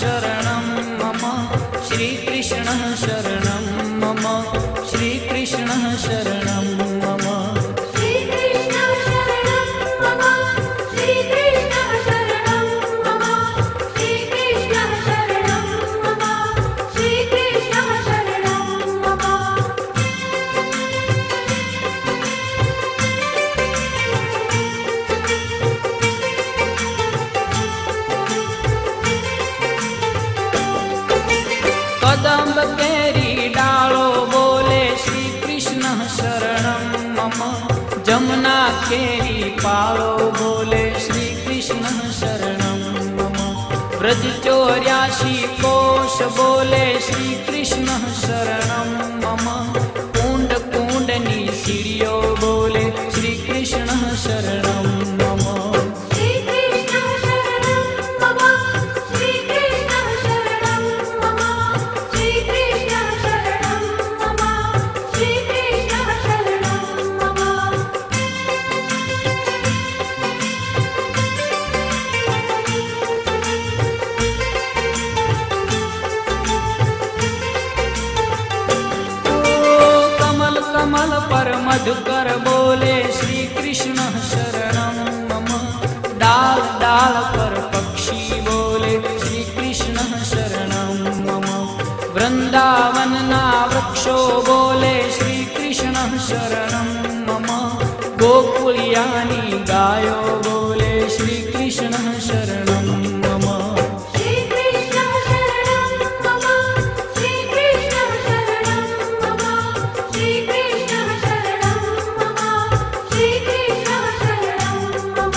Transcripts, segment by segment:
शरणं मम श्रीकृष्णः शरणं मम श्रीकृष्णः शरणं मम श्रीकृष्णः शरणं मम श्रीकृष्णः शरणं मम श्रीकृष्णः शरणं मम श्रीकृष्णः शरणं मम कदम्ब केरी डालो बोले श्री कृष्ण शरणं मम जमुना केरी पालो बोले श्री कृष्ण शरणं मम ब्रज 84 कोश बोले श्री कृष्ण शरणं मम कुंड कुंडनी सीढ़ियो बोले श्री कृष्ण शरणं मम श्रीकृष्णः शरणं मम श्रीकृष्णः शरणं मम श्रीकृष्णः शरणं मम श्रीकृष्णः शरणं मम कमल कमल पर मधुकर बोले श्री कृष्ण शरणं मम डाल डाल पर पक्षी बोले श्री कृष्ण शरणं मम वृंदावन ना वृक्षो बोले श्री कृष्ण शरणं मम गोकुलियानी गायो बोले श्री कृष्ण शरणं मम श्रीकृष्णः शरणं मम श्रीकृष्णः शरणं मम श्रीकृष्णः शरणं मम श्रीकृष्णः शरणं मम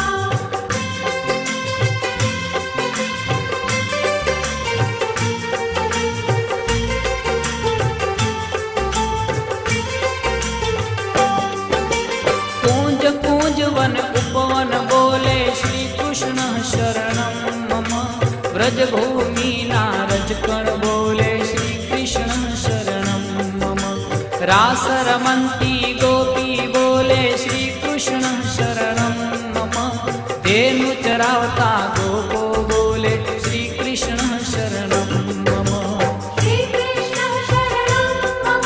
कूंज कूंज वन उपवन बोले श्री कृष्ण शरणं मम व्रजभूमि नारजकण बोले श्री कृष्ण शरणं मम रास रमन्ती गोपी बोले श्री कृष्ण शरणं मम धेनु चरावता गोपो बोले श्री कृष्ण शरणं मम श्रीकृष्णः शरणं मम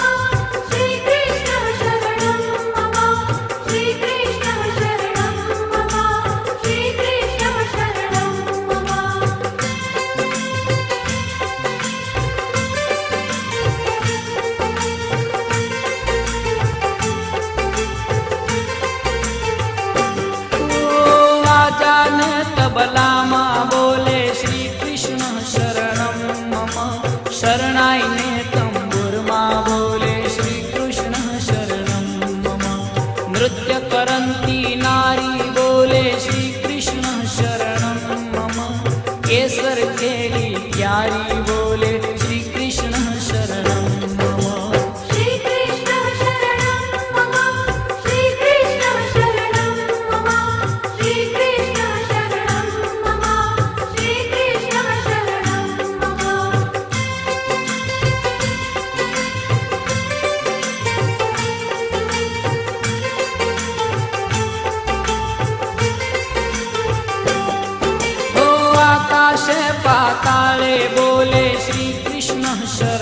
श्रीकृष्णः शरणं मम श्रीकृष्णः शरणं मम श्रीकृष्णः शरणं मम आजान तबला माँ बोले श्री कृष्ण शरणं मम शरणाई ने तंबुर माँ बोले श्री कृष्ण शरणं मम नृत्य करंती नारी बोले श्री कृष्ण शरणं मम केसर केली प्यारी बोले श्री कृष्ण शरणं मम श्रीकृष्णः शरणं मम श्रीकृष्णः शरणं मम श्रीकृष्णः शरणं मम श्रीकृष्णः शरणं मम हो आकाश पाताले बोले श्री कृष्ण शरणं